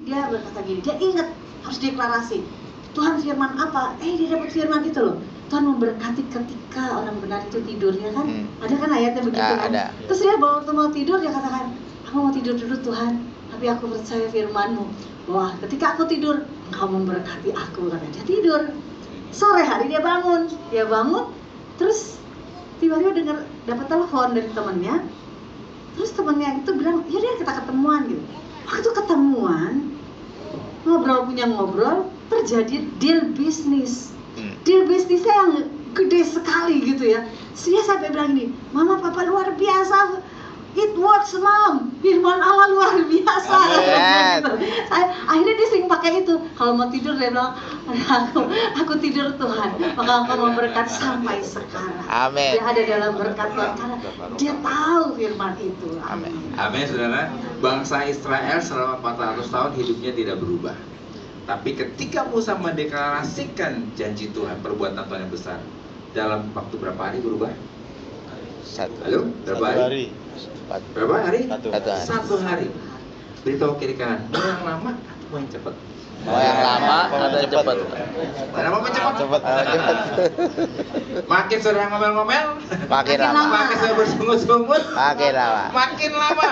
dia berkata gini, dia ingat harus deklarasi. Tuhan firman apa? Dia dapat firman itu loh. Tuhan memberkati ketika orang benar itu tidurnya kan. Ada kan ayatnya begitu kan? Ada. Terus dia waktu mau tidur dia katakan, aku mau tidur dulu Tuhan, tapi aku percaya firman-Mu. Wah, ketika aku tidur, Engkau memberkati aku, katanya. Dia tidur. Sore hari dia bangun, terus tiba-tiba dapat telepon dari temannya. Terus temannya itu bilang, ya dia kita ketemuan gitu. Waktu ketemuan, ngobrol, terjadi deal bisnis. Deal bisnisnya yang gede sekali gitu ya. Dia sampai bilang gini, Mama Papa luar biasa. It works Mom, firman Allah luar biasa. Gitu. Akhirnya dia sering pakai itu. Kalau mau tidur dia bilang, aku tidur Tuhan, maka Engkau memberkati sampai sekarang. Amin. Dia ada dalam berkat Tuhan karena dia tahu firman itu. Amin. Amin, saudara. Bangsa Israel selama 400 tahun hidupnya tidak berubah. Tapi ketika Musa mendeklarasikan janji Tuhan, perbuatan Tuhan yang besar, dalam waktu berapa hari berubah? Halo? Berapa hari? Berapa hari? Satu hari. Beritahu kiri kanan, mau yang lama atau mau yang cepat? Mau yang lama atau cepat? Mana mau cepat? Cepat. Makin saudara ngomel-ngomel, Makin lama. makin saudara bersungut-sungut, Makin lama. makin lama.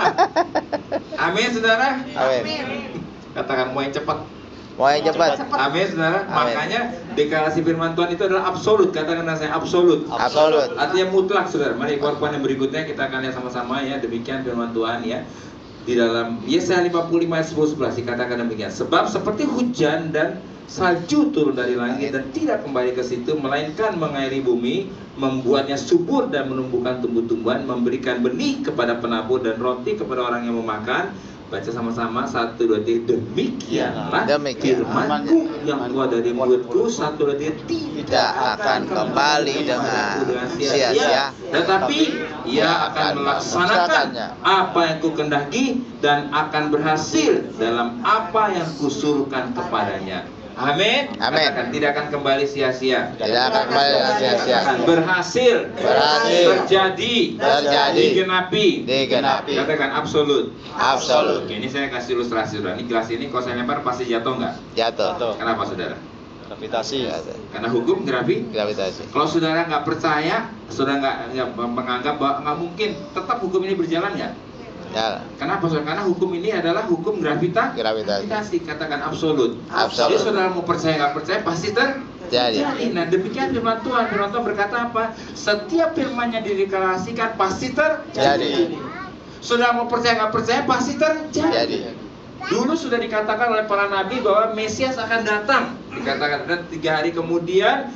Amin, saudara. Amin. Katakan mau yang cepat. Mau yang cepat. Amin, saudara. Amin. Makanya deklarasi firman Tuhan itu adalah absolut. Katakan saya absolut. Absolut. Artinya mutlak, saudara. Mari poin yang berikutnya kita akan lihat sama-sama ya. Demikian firman Tuhan ya. Di dalam Yesaya 55 ayat 10-11 dikatakan demikian. Sebab seperti hujan dan salju turun dari langit dan tidak kembali ke situ, melainkan mengairi bumi, membuatnya subur dan menumbuhkan tumbuh-tumbuhan, memberikan benih kepada penabur dan roti kepada orang yang memakan. Baca sama-sama 1, 2, 3. Demikianlah firmanku yang keluar dari mulutku, 1, 2, 3, Tidak akan kembali dengan sia-sia, tetapi ia akan melaksanakan apa yang kukendaki dan akan berhasil dalam apa yang kusuruhkan kepadanya. Amin. Amin. Katakan, tidak akan kembali sia-sia. Tidak akan kembali dengan sia-sia. Berhasil. Terjadi. Digenapi. Katakan absolut. Absolut. Oke, ini saya kasih ilustrasi, saudara. Ini gelas ini kalau saya lempar pasti jatuh nggak? Jatuh. Kenapa, saudara? Gravitasi. Karena hukum Gravitasi. Kalau saudara nggak percaya, saudara nggak menganggap bahwa nggak mungkin, tetap hukum ini berjalan nggak? Ya. Kenapa, saudara? Karena hukum ini adalah hukum gravitasi. Katakan absolut. Jadi saudara mau percaya nggak percaya pasti terjadi. Nah, demikian firman Tuhan. Firman Tuhan berkata apa? Setiap firman yang dideklarasikan pasti terjadi. Saudara mau percaya nggak percaya pasti terjadi. Dulu sudah dikatakan oleh para nabi bahwa Mesias akan datang. Dikatakan, dan 3 hari kemudian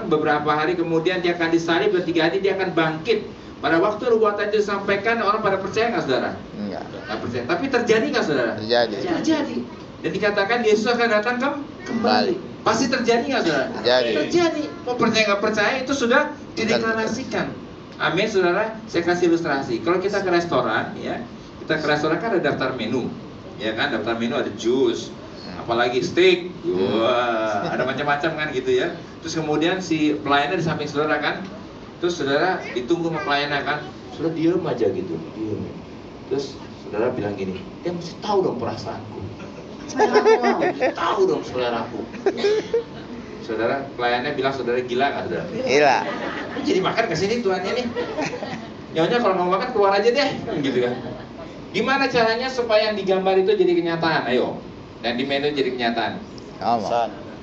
beberapa hari kemudian dia akan disalib, dan 3 hari dia akan bangkit. Pada waktu nubuatan itu disampaikan, orang pada percaya nggak, saudara? Enggak. Nggak percaya. Tapi terjadi nggak, saudara? Terjadi. Dan dikatakan Yesus akan datang kembali. Pasti terjadi nggak, saudara? Terjadi. Mau percaya nggak percaya itu sudah dideklarasikan. Amin, saudara. Saya kasih ilustrasi. Kalau kita ke restoran, ya, kita ke restoran kan ada daftar menu, ya kan? Daftar menu ada jus, apalagi steak, wah, ada macam-macam kan gitu ya. Terus kemudian si pelayannya di samping saudara kan. Terus saudara ditunggu sama pelayannya kan, saudara diem aja gitu, diem. Terus saudara bilang gini, dia mesti tahu dong perasaanku, tahu dong seleraku. Saudara pelayannya bilang saudara gila nggak, saudara? Gila. Jadi makan kesini tuannya nih. Nyonya kalau mau makan keluar aja deh, gitu kan? Gimana caranya supaya yang digambar itu jadi kenyataan? Ayo, dan di menu jadi kenyataan.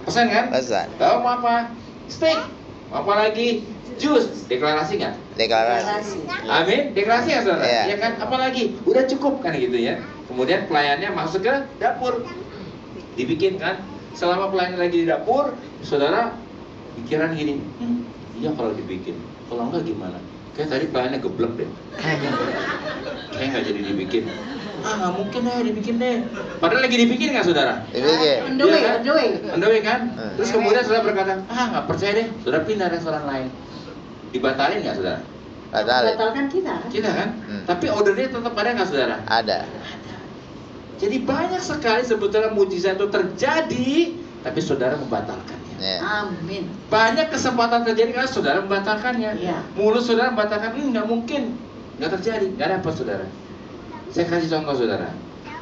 Pesan kan? Pesan. Tahu mau apa? Steak. Apa lagi? Jus. Deklarasi nggak? Deklarasi. Amin. Deklarasi ya, saudara? Iya. Ya kan? Apalagi? Udah cukup kan gitu ya. Kemudian pelayannya masuk ke dapur, dibikin kan. Selama pelayan lagi di dapur, saudara pikiran gini, iya kalau dibikin, kalau enggak gimana? Kayak tadi pelayannya geblek deh, kayak nggak jadi dibikin. Nggak mungkin deh dibikin deh. Padahal lagi dibikin nggak, saudara? Dibikin. On the way kan? Terus kemudian saudara berkata, nggak percaya deh, saudara pindah restoran lain. Dibatalin nggak, saudara? Batalkan kita kan? Tapi ordernya tetap ada nggak, saudara? Ada. Jadi banyak sekali sebetulnya mujizat itu terjadi, tapi saudara membatalkannya. Amin. Banyak kesempatan terjadi karena saudara membatalkannya. Mulut saudara membatalkan, nggak mungkin, nggak terjadi, nggak dapat, saudara. Saya kasih contoh, saudara.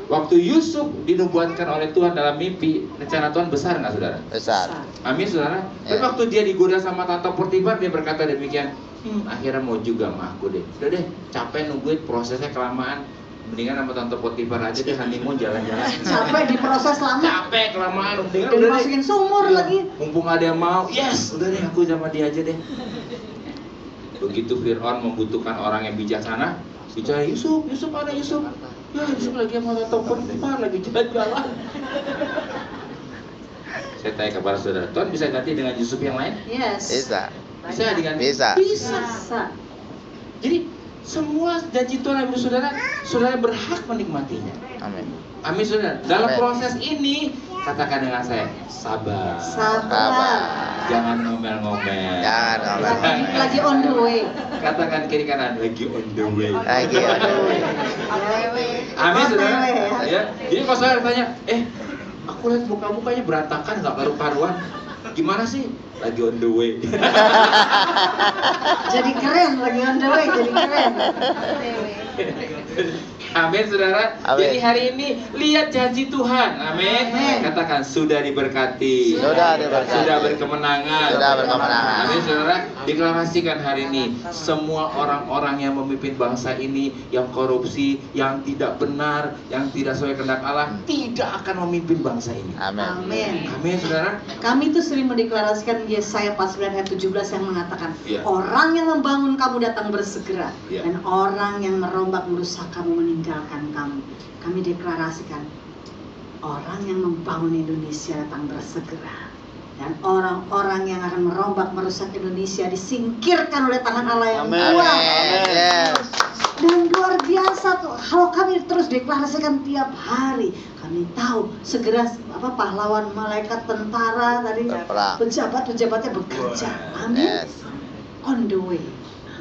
Waktu Yusuf dinubuatkan oleh Tuhan dalam mimpi, rencana Tuhan besar nggak saudara? Besar. Amin saudara. Tapi Ya. waktu dia digoda sama tante Potifar, dia berkata demikian, akhirnya mau juga sama aku deh. Udah deh, capek nungguin prosesnya kelamaan. Mendingan sama tante Potifar aja deh honeymoon jalan-jalan. Capek diproses lama. Capek kelamaan. Mendingan Dan udah deh. masukin sumur Iya, lagi. mumpung ada yang mau, yes, udah deh aku sama dia aja deh. Begitu Fir'aun membutuhkan orang yang bijaksana, bicara Yusuf mana Yusuf? Ya Yusuf lagi sama tante Potifar, lagi jalan-jalan. Saya tanya kepada saudara, Tuhan bisa ganti dengan Yusuf yang lain? Yes. Bisa. Bisa diganti? Bisa. Bisa. Bisa. Jadi semua janji Tuhan ibu saudara, saudara berhak menikmatinya. Amin. Amin saudara. Dalam Amin. proses ini, katakan dengan saya, sabar. Sabar. Jangan ngomel-ngomel. Jangan ngomel-ngomel. Lagi on the way. Katakan kiri kanan, lagi on the way. Lagi on the way. Amin saudara. OTW, ya. Ya. Jadi kalau saudara tanya, aku lihat muka-mukanya berantakan, nggak karu-karuan. Gimana sih? Lagi on the way. Jadi keren, lagi on the way, jadi keren. Amin saudara. Amin. Jadi hari ini lihat janji Tuhan. Amin. Amin. Katakan sudah diberkati. Sudah diberkati. Sudah berkemenangan. Sudah berkemenangan. Amin saudara. Deklarasikan hari ini semua orang-orang yang memimpin bangsa ini yang korupsi, yang tidak benar, yang tidak sesuai kehendak Allah tidak akan memimpin bangsa ini. Amin. Amin. Amin saudara. Kami itu sering mendeklarasikan Yesaya 49 ayat 17 yang mengatakan, Iya. orang yang membangun kamu datang bersegera, Iya. dan orang yang merombak merusak kamu meninggalkan kamu. Kami deklarasikan, orang yang membangun Indonesia datang bersegera, dan orang-orang yang akan merombak merusak Indonesia disingkirkan oleh tangan Allah yang Amin. kuat. Yes. Dan luar biasa tuh, kalau kami terus deklarasikan tiap hari, kami tahu segera pahlawan, malaikat, tentara tadi, Perang. pejabat-pejabatnya bekerja. Amin. Yes. On the way.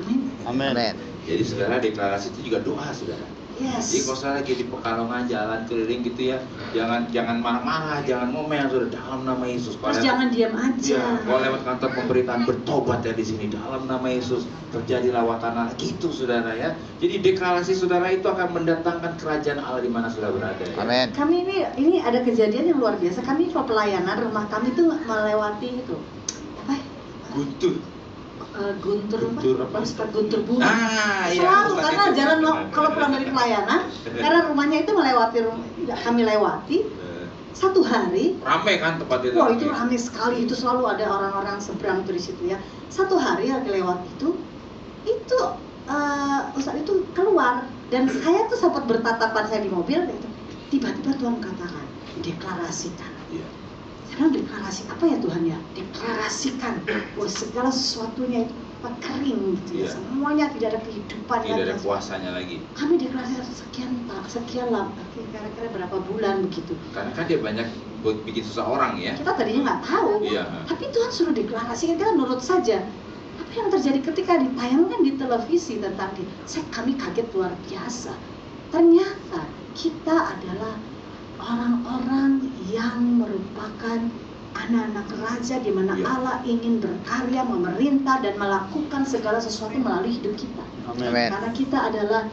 Amin. Amin. Jadi saudara, deklarasi itu juga doa saudara. Yes. Jadi kalau saudara lagi di Pekalongan jalan keliling gitu ya, jangan marah-marah, jangan ngomel saudara, dalam nama Yesus. Terus jangan diam aja. Ya, kalau lewat kantor pemerintahan bertobat ya di sini dalam nama Yesus, terjadi lawatan Allah gitu saudara ya. Jadi deklarasi saudara itu akan mendatangkan kerajaan Allah di mana saudara berada ya. Amin. Kami ini ada kejadian yang luar biasa. Kami kalau pelayanan rumah kami itu melewati itu. Apa? Guntur. Guntur apa? Guntur bunga. Iya. Selalu karena jalan kalau pulang dari pelayanan, karena rumahnya itu melewati kami lewati satu hari. Rame kan tempat itu. Wah itu ramai sekali, itu selalu ada orang-orang seberang tuh di situ ya. Satu hari lagi lewat itu Ustaz itu keluar dan saya tuh sempat bertatapan saya di mobil gitu. Tiba-tiba Tuhan katakan, deklarasikan. Iya. Saya bilang deklarasi apa ya Tuhan ya? Deklarasikan bahwa segala sesuatunya itu kering gitu ya. Iya. Semuanya tidak ada kehidupan Tidak ada lagi. kuasanya lagi. Kami deklarasi sekian lah, kira-kira berapa bulan begitu. Karena kan dia banyak buat bikin susah orang ya. Kita tadinya nggak tahu, Iya. tapi Tuhan suruh deklarasikan, kita nurut saja. Apa yang terjadi ketika ditayangkan di televisi tentang kami kaget luar biasa. Ternyata kita adalah orang-orang yang merupakan anak-anak raja di mana Iya. Allah ingin berkarya, memerintah dan melakukan segala sesuatu melalui hidup kita. Amin. Karena kita adalah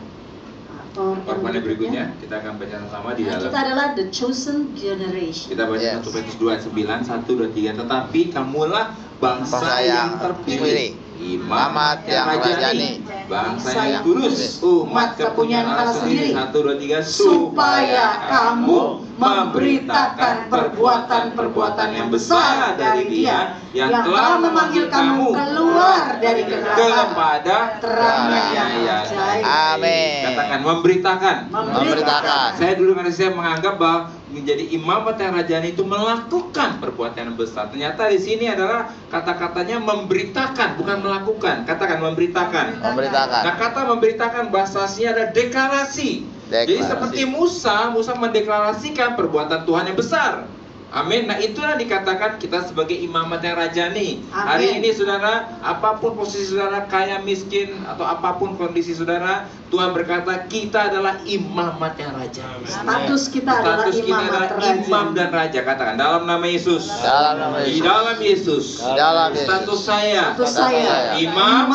Perpanjangan berikutnya kita akan baca sama di dalam. kita adalah the chosen generation. Kita baca Yes. 1 Petrus 2 ayat 9, 1, 2, 3. Tetapi kamulah bangsa Bangsa yang yang terpilih, imamat yang rajani, bangsa yang kudus, umat umat kepunyaan Allah sendiri. 1, 2, 3. Supaya kamu memberitakan perbuatan-perbuatan yang besar dari Dia yang telah memanggil kamu keluar dari kegelapan kepada terangnya yang ajaib. Amin. Katakan memberitakan. Memberitakan. Saya dulu kan saya menganggap bahwa menjadi imamat yang rajani itu melakukan perbuatan yang besar. Ternyata di sini adalah kata-katanya memberitakan, bukan melakukan. Katakan memberitakan. Memberitakan. Nah, kata memberitakan bahasa aslinya ada deklarasi. Jadi seperti Musa mendeklarasikan perbuatan Tuhan yang besar. Amin. Nah, itulah dikatakan kita sebagai imamat yang rajani. Amin. Hari ini saudara, apapun posisi saudara, kaya miskin atau apapun kondisi saudara, Tuhan berkata kita adalah imamat yang rajani. Status kita adalah Status kita imamat adalah raja. imam dan raja. Katakan dalam nama Yesus. Dalam nama Di Yesus. dalam Yesus. Di dalam Yesus. Status saya. Status saya Imam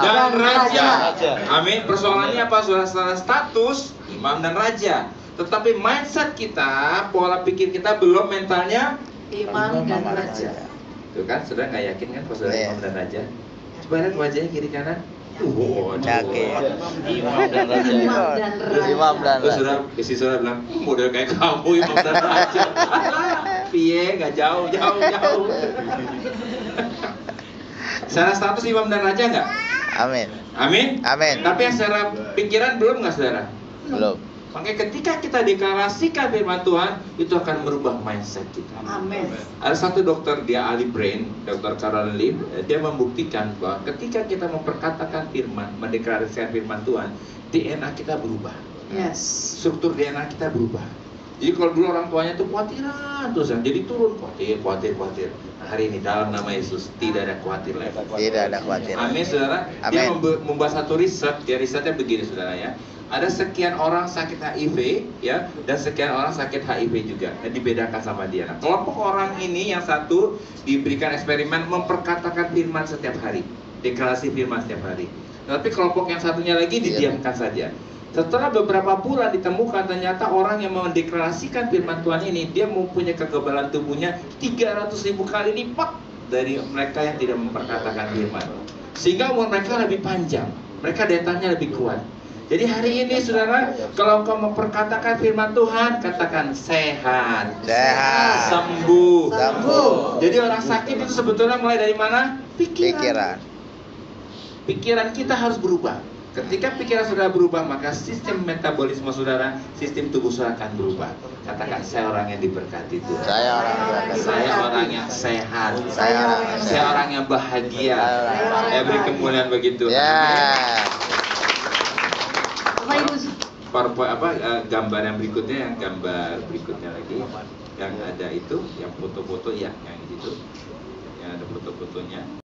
dan raja. raja. Amin. Persoalannya apa saudara? Status imam dan raja. tetapi mindset kita, pola pikir kita belum, mentalnya Imam dan raja. Tuh kan, saudara nggak yakin kan kalau saudara Iya. imam dan raja? Coba lihat wajahnya kiri kanan. Yakin. Imam dan raja. Imam dan raja. Imam dan Terus raja. saudara, istri saudara bilang, model kayak kamu imam dan raja. Piye, nggak jauh. Secara status imam dan raja nggak? Amin. Amin. Amin. Tapi yang secara pikiran belum nggak saudara? Belum. Makanya ketika kita deklarasikan firman Tuhan, itu akan merubah mindset kita. Amin. Ada satu dokter, dia ahli brain, Dr. Carol Lim, dia membuktikan bahwa ketika kita memperkatakan firman, mendeklarasikan firman Tuhan, DNA kita berubah. Yes. Struktur DNA kita berubah. Jadi kalau dulu orang tuanya tuh khawatiran terus, jadi turun khawatir. Nah, hari ini dalam nama Yesus tidak ada khawatir lagi. Tidak ada khawatir. Amin, saudara. Dia Amin. membuat satu riset, risetnya begini, saudara ya. Ada sekian orang sakit HIV, ya, dan sekian orang sakit HIV juga. Nah, dibedakan sama dia. Nah, kelompok orang ini yang satu diberikan eksperimen memperkatakan firman setiap hari, deklarasi firman setiap hari. Tapi kelompok yang satunya lagi didiamkan saja. Setelah beberapa bulan ditemukan ternyata orang yang mendeklarasikan firman Tuhan ini, dia mempunyai kekebalan tubuhnya 300.000 kali lipat dari mereka yang tidak memperkatakan firman. Sehingga umur mereka lebih panjang, mereka daya tahannya lebih kuat. Jadi hari ini saudara, kalau engkau memperkatakan firman Tuhan, katakan sehat, sembuh. Jadi orang sakit itu sebetulnya mulai dari mana? Pikiran. Pikiran kita harus berubah. Ketika pikiran saudara berubah, maka sistem metabolisme saudara, sistem tubuh saudara akan berubah. Katakan, saya orang yang diberkati Tuhan. Saya orang yang sehat. Saya orang yang bahagia. Saya beri kemuliaan begitu. Gambar yang berikutnya, lagi yang ada itu, yang foto-foto ya, yang di situ, yang ada foto-fotonya.